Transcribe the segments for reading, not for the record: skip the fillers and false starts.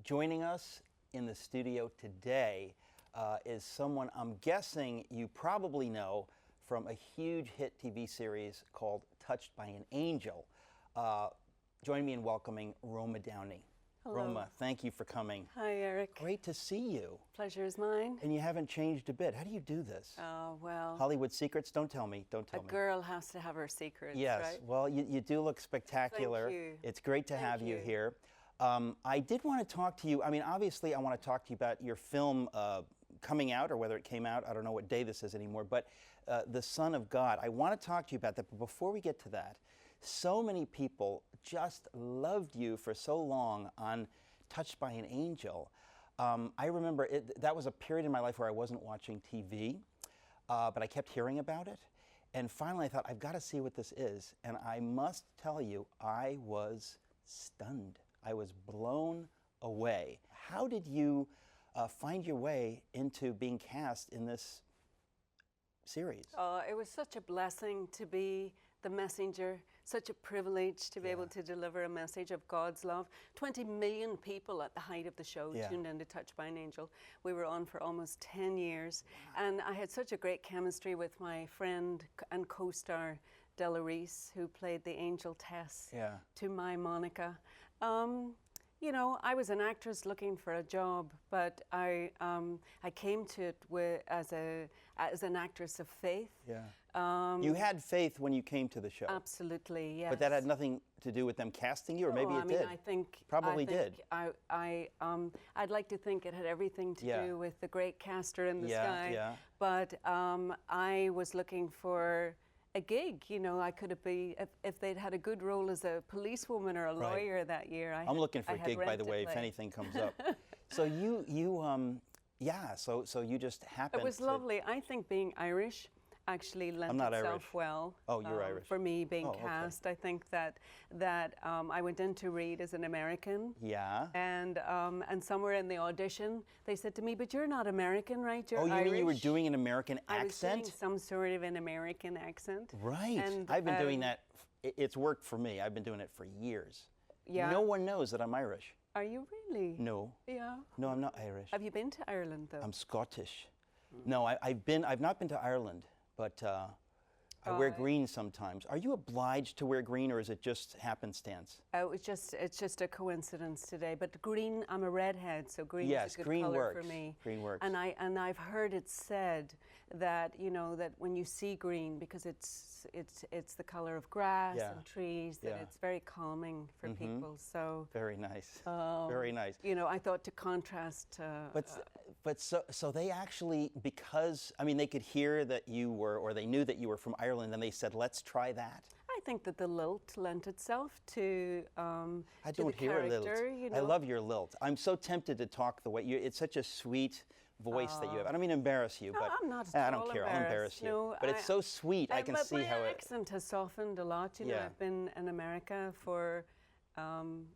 Joining us in the studio today is someone I'm guessing you probably know from a huge hit TV series called Touched by an Angel. Join me in welcoming Roma Downey. Hello. Roma, thank you for coming. Hi, Eric. Great to see you. Pleasure is mine. And you haven't changed a bit. How do you do this? Oh, well. Hollywood secrets? Don't tell me. Don't tell me. A girl has to have her secrets, yes. right? Well, you do look spectacular. Thank you. It's great to have you here. I did want to talk to you. I mean, obviously, I want to talk to you about your film coming out, or whether it came out. I don't know what day this is anymore. But The Son of God. I want to talk to you about that. But before we get to that, so many people just loved you for so long on Touched by an Angel. I remember that was a period in my life where I wasn't watching TV, but I kept hearing about it. And finally I thought, I've got to see what this is. And I must tell you, I was stunned. I was blown away. How did you find your way into being cast in this series? It was such a blessing to be the messenger, such a privilege to be able to deliver a message of God's love. 20 million people at the height of the show tuned in to Touched by an Angel. We were on for almost 10 years. Wow. And I had such a great chemistry with my friend and co-star Della Reese, who played the angel Tess to my Monica. You know, I was an actress looking for a job, but I came to it as an actress of faith. Yeah. You had faith when you came to the show. Absolutely, yes. But that had nothing to do with them casting you, or maybe it did. I think probably did. I'd like to think it had everything to do with the great caster in the sky. Yeah. But I was looking for a gig, you know. I could have been, if they'd had a good role as a policewoman or a lawyer that year. I'm looking for a gig, by the way, if anything comes up. So so you just happened. It was lovely. I think being Irish actually lent itself well. Oh, you're Irish. For me being cast. I think that I went in to read as an American. Yeah. And somewhere in the audition, they said to me, "But you're not American, right? You're Irish." Oh, you mean you were doing an American accent? I was doing some sort of an American accent. Right. And, I've been doing that. It's worked for me. I've been doing it for years. Yeah. No one knows that I'm Irish. Are you really? No. Yeah. No, I'm not Irish. Have you been to Ireland though? I'm Scottish. No, I've not been to Ireland. But I wear green sometimes. Are you obliged to wear green, or is it just happenstance? It's just a coincidence today. But green, I'm a redhead, so green is a good color for me. Green works. And I've heard it said that, you know, that when you see green, because it's the color of grass and trees, that it's very calming for people. So very nice. Very nice. You know, I thought to contrast. But so they actually, because I mean, they could hear that you were, or they knew that you were from Ireland, and they said, "Let's try that." I think that the lilt lent itself to I don't hear a lilt. You know? I love your lilt. I'm so tempted to talk the way you. It's such a sweet voice that you have. I don't mean to embarrass you, but I'm not I don't care. I'll embarrass you. No, but it's so sweet. I can see how my accent has softened a lot. You know, I've been in America for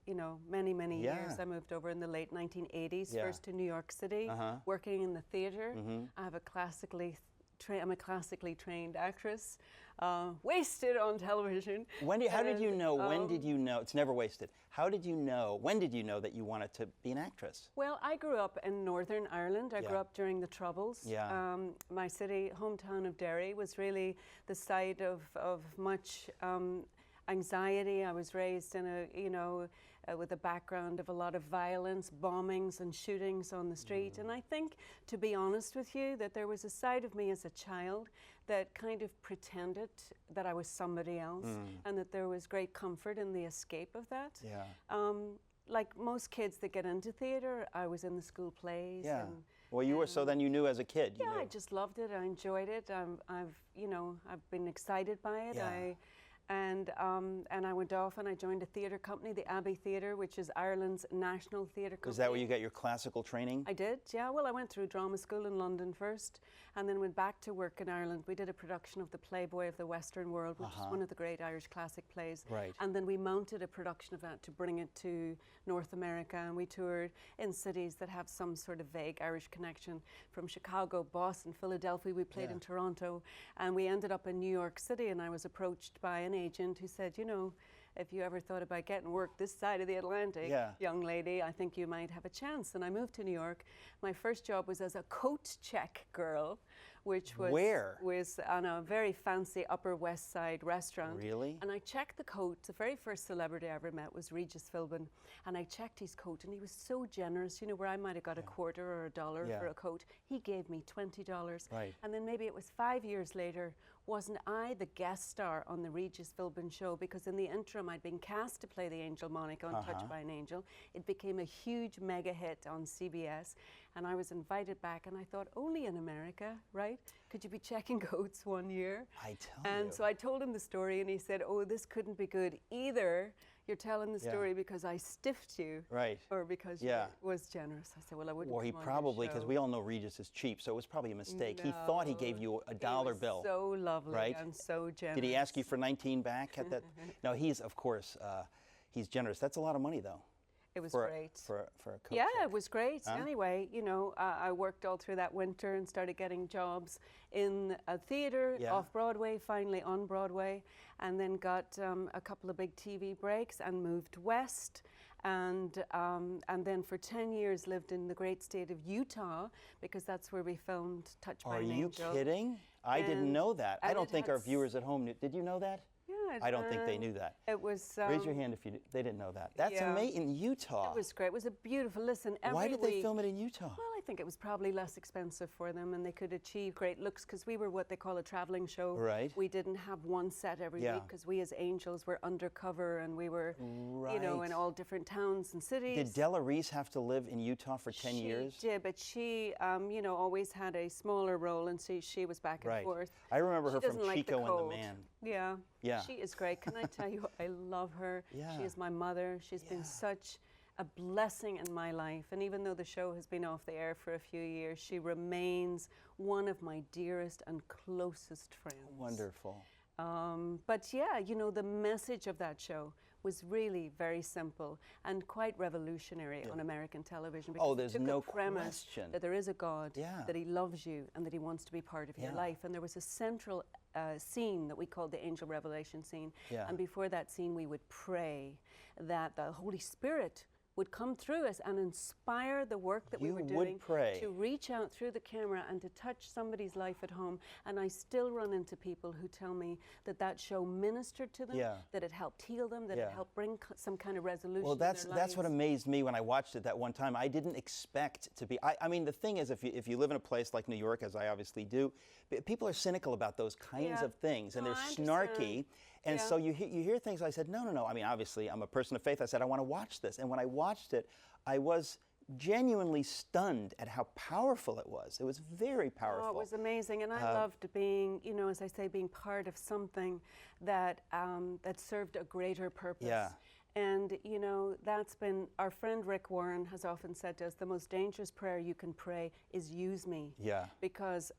you know, many years. I moved over in the late 1980s, first to New York City, working in the theater. I have I'm a classically trained actress, wasted on television. How did you know? When did you know? It's never wasted. How did you know? When did you know that you wanted to be an actress? Well, I grew up in Northern Ireland. I grew up during the Troubles. My hometown of Derry was really the site of much anxiety. I was raised in with a background of a lot of violence, bombings and shootings on the street. And I think, to be honest with you, that there was a side of me as a child that kind of pretended that I was somebody else, and that there was great comfort in the escape of that. Like most kids that get into theater, I was in the school plays. Well, you were, so then you knew as a kid. You knew. I just loved it. I enjoyed it. I've been excited by it. And I went off and I joined a theatre company, the Abbey Theatre, which is Ireland's national theatre company. Is that where you got your classical training? I did, yeah. Well, I went through drama school in London first, and then went back to work in Ireland. We did a production of The Playboy of the Western World, which is one of the great Irish classic plays. Right. And then we mounted a production of that to bring it to North America, and we toured in cities that have some sort of vague Irish connection. From Chicago, Boston, Philadelphia, we played in Toronto, and we ended up in New York City, and I was approached by an agent who said, you know, if you ever thought about getting work this side of the Atlantic, young lady, I think you might have a chance. And I moved to New York. My first job was as a coat check girl, which was was on a very fancy Upper West Side restaurant. Really? And I checked the coat. The very first celebrity I ever met was Regis Philbin, and I checked his coat, and he was so generous. You know, where I might have got a quarter or $1 for a coat, he gave me $20. Right. And then maybe it was 5 years later, wasn't I the guest star on the Regis Philbin show? Because in the interim, I'd been cast to play the angel Monica on Touched by an Angel. It became a huge mega hit on CBS, and I was invited back, and I thought, only in America, right? Could you be checking coats 1 year? I tell you. And so I told him the story, and he said, oh, this couldn't be good. Either you're telling the story because I stiffed you, or because you was generous. I said, well, I wouldn't. Or he probably, because we all know Regis is cheap, so it was probably a mistake. No, he thought he gave you a $1 bill. So lovely and so generous. Did he ask you for 19 back at that? No, he's, of course, he's generous. That's a lot of money, though. It was great. For a coat Yeah, check. it was great. Anyway, you know, I worked all through that winter and started getting jobs in a theater, off Broadway, finally on Broadway, and then got a couple of big TV breaks and moved west. And then for 10 years lived in the great state of Utah, because that's where we filmed Touched by an Angel. Are you kidding? I didn't know that. I don't think our viewers at home knew. Did you know that? Yeah, I don't think they knew that. It was. Raise your hand if they didn't know that. That's amazing. In Utah. It was great. It was a beautiful. Listen, every Why did they film it in Utah? Well, I think it was probably less expensive for them, and they could achieve great looks because we were what they call a traveling show. Right. We didn't have one set every week because we as angels were undercover, and we were, you know, in all different towns and cities. Did Della Reese have to live in Utah for 10 years? She did, but she, you know, always had a smaller role, and so she was back and forth. I remember her from Chico and the Man. Yeah. Yeah. She is great. Can I tell you, I love her. Yeah. She is my mother. She's been such a blessing in my life. And even though the show has been off the air for a few years, she remains one of my dearest and closest friends. Wonderful. But yeah, you know, the message of that show was really very simple and quite revolutionary on American television. Because there's it took no a premise question that there is a God, that He loves you, and that He wants to be part of your life. And there was a central scene that we called the Angel Revelation scene. And before that scene, we would pray that the Holy Spirit would come through us and inspire the work that we were doing to reach out through the camera and to touch somebody's life at home. And I still run into people who tell me that that show ministered to them, that it helped heal them, that it helped bring some kind of resolution. Well, that's what amazed me when I watched it that one time. I didn't expect to be. I mean, the thing is, if you live in a place like New York, as I obviously do, people are cynical about those kinds of things, and they're snarky. And so you hear things. I said, no. I mean, obviously, I'm a person of faith. I said, I want to watch this. And when I watched it, I was genuinely stunned at how powerful it was. It was very powerful. Oh, it was amazing. And I loved being, you know, as I say, being part of something that that served a greater purpose. Yeah. And, you know, that's been, our friend Rick Warren has often said to us, the most dangerous prayer you can pray is use me. Yeah. Because,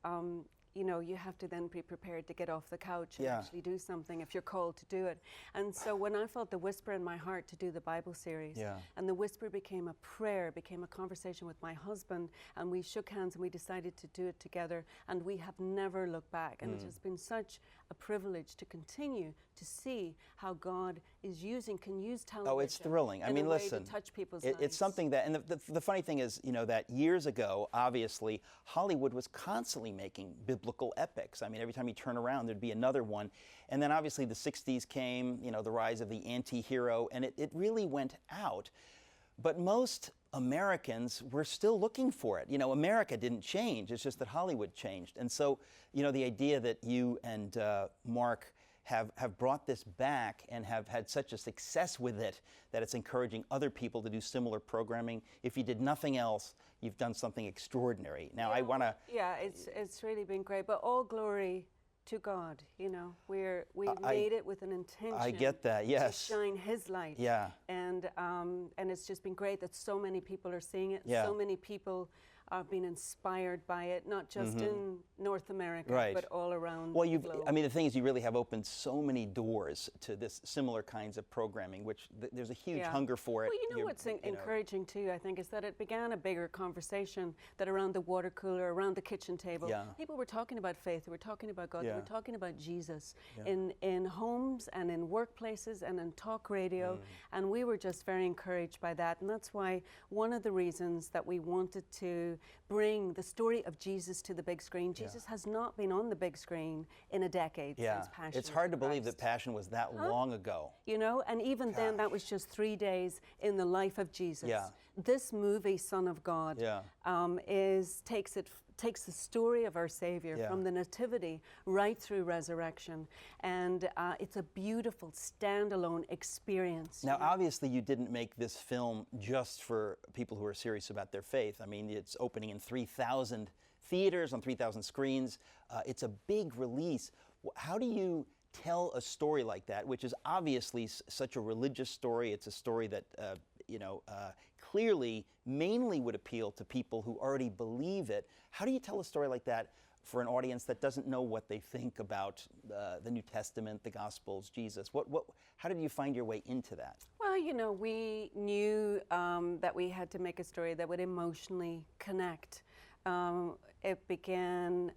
you know, you have to then be prepared to get off the couch and actually do something if you're called to do it. And so when I felt the whisper in my heart to do the Bible series, and the whisper became a prayer, became a conversation with my husband, and we shook hands and we decided to do it together, and we have never looked back. And it has been such a privilege to continue to see how God can use television. Oh, it's thrilling. I mean, listen, to touch people's lives. It's something that, and the funny thing is, you know, that years ago, obviously, Hollywood was constantly making biblical epics. I mean, every time you turn around, there'd be another one. And then obviously the 60s came, you know, the rise of the anti-hero, and it really went out. But most Americans were still looking for it. You know, America didn't change. It's just that Hollywood changed. And so, you know, the idea that you and Mark have brought this back and have had such a success with it that it's encouraging other people to do similar programming. If you did nothing else, you've done something extraordinary. Now, I want to... Yeah, it's really been great, but all glory to God, you know. We've made it with an intention. I get that, yes. To shine His light. Yeah. And it's just been great that so many people are seeing it. Yeah. So many people I've been inspired by it, not just in North America, but all around well, the globe. I mean, the thing is, you really have opened so many doors to this similar kinds of programming, which there's a huge hunger for it. Well, you know what's encouraging too, I think, is that it began a bigger conversation that around the water cooler, around the kitchen table, people were talking about faith, they were talking about God, they were talking about Jesus in homes and in workplaces and in talk radio, and we were just very encouraged by that. And that's why one of the reasons that we wanted to bring the story of Jesus to the big screen. Jesus has not been on the big screen in a decade since Passion. It's hard to believe that Passion was that long ago. You know, and even then that was just 3 days in the life of Jesus. This movie, Son of God, takes the story of our Savior from the Nativity right through resurrection, and it's a beautiful standalone experience. Now, obviously, you didn't make this film just for people who are serious about their faith. I mean, it's opening in 3,000 theaters on 3,000 screens. It's a big release. How do you tell a story like that, which is obviously such a religious story? It's a story that clearly mainly would appeal to people who already believe it. How do you tell a story like that for an audience that doesn't know what they think about the New Testament, the Gospels, Jesus? How did you find your way into that? Well, you know, we knew that we had to make a story that would emotionally connect. It began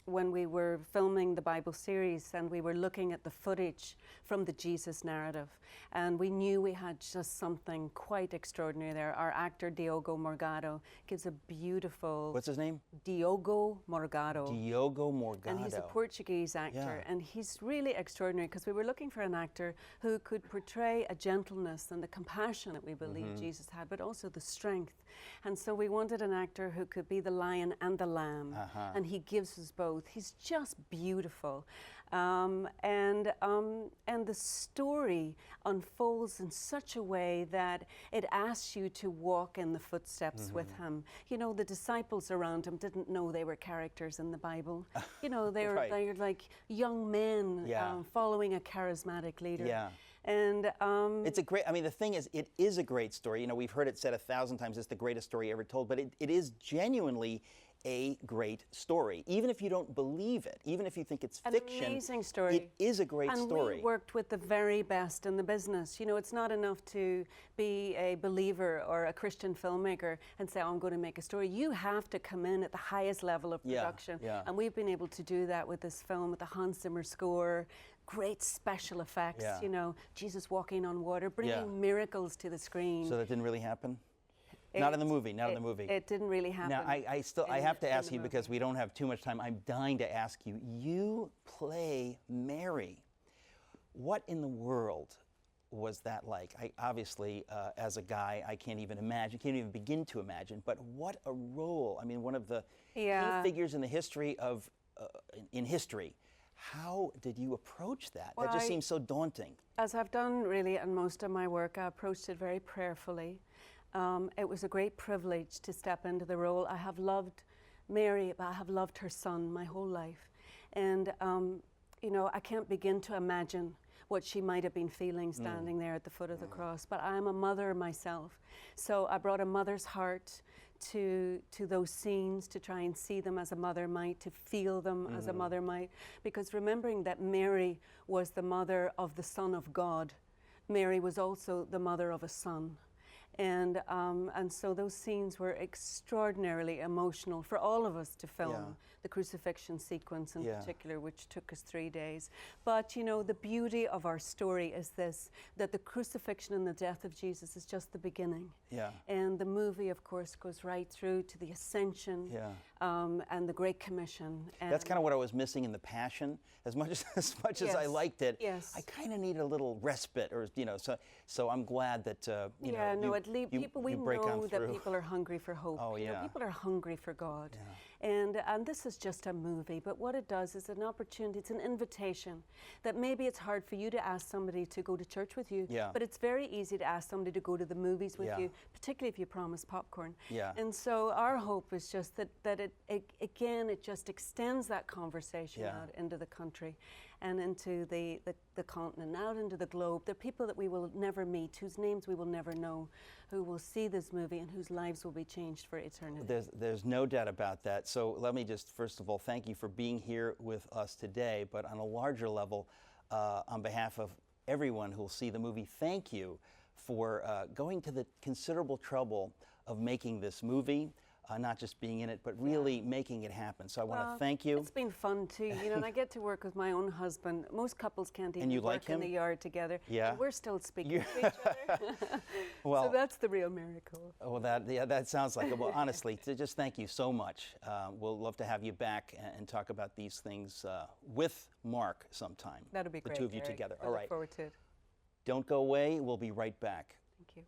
when we were filming the Bible series and we were looking at the footage from the Jesus narrative, and we knew we had just something quite extraordinary there. Our actor Diogo Morgado gives a beautiful... What's his name? Diogo Morgado. Diogo Morgado. And he's a Portuguese actor, and he's really extraordinary because we were looking for an actor who could portray a gentleness and the compassion that we believe Jesus had, but also the strength. And so we wanted an actor who could be the lion and the lamb, and he gives us both. He's just beautiful, and the story unfolds in such a way that it asks you to walk in the footsteps with him. You know, the disciples around him didn't know they were characters in the Bible. You know, they're like young men following a charismatic leader. And it's a great, I mean, the thing is, it is a great story. You know, we've heard it said 1,000 times, it's the greatest story ever told, but it is genuinely a great story. Even if you don't believe it, even if you think it's fiction, an amazing story. It is a great story. And we worked with the very best in the business. You know, it's not enough to be a believer or a Christian filmmaker and say, oh, I'm going to make a story. You have to come in at the highest level of production. And we've been able to do that with this film, with the Hans Zimmer score, great special effects, you know, Jesus walking on water, bringing miracles to the screen. So that didn't really happen? Not in the movie, not in the movie. It didn't really happen. Now, I have to ask you, because we don't have too much time, I'm dying to ask you, you play Mary. What in the world was that like? Obviously, as a guy, I can't even imagine, can't even begin to imagine, but what a role. I mean, one of the key figures in the history of, in history. How did you approach that? Well, that just seems so daunting. As I've done really in most of my work, I approached it very prayerfully. It was a great privilege to step into the role. I have loved Mary, but I have loved her son my whole life. And, you know, I can't begin to imagine what she might have been feeling standing there at the foot of the cross. But I'm a mother myself. So I brought a mother's heart to those scenes, to try and see them as a mother might, to feel them as a mother might. Because remembering that Mary was the mother of the Son of God, Mary was also the mother of a son. And so those scenes were extraordinarily emotional for all of us to film, the crucifixion sequence in particular, which took us 3 days. But, you know, the beauty of our story is this, that the crucifixion and the death of Jesus is just the beginning. And the movie, of course, goes right through to the ascension and the Great Commission. And that's kind of what I was missing in The Passion. As much as I liked it, I kind of need a little respite, or, you know, so I'm glad that, you know, we know that people are hungry for hope. You know, people are hungry for God. And this is just a movie, but what it does is an opportunity, it's an invitation that maybe it's hard for you to ask somebody to go to church with you, but it's very easy to ask somebody to go to the movies with you, particularly if you promise popcorn. And so our hope is just that it just extends that conversation out into the country. and into the continent, out into the globe. They're people that we will never meet, whose names we will never know, who will see this movie and whose lives will be changed for eternity. There's no doubt about that. So let me just, first of all, thank you for being here with us today. But on a larger level, on behalf of everyone who will see the movie, thank you for going to the considerable trouble of making this movie. Not just being in it, but really making it happen. So I want to thank you. It's been fun too, you know, and I get to work with my own husband. Most couples can't even work in the yard together. Yeah. And we're still speaking to each other. Well, so that's the real miracle. Well, that sounds like it. Well, honestly, just thank you so much. We'll love to have you back and talk about these things with Mark sometime. That'll be great. The two of you together. I look forward to it. Don't go away. We'll be right back. Thank you.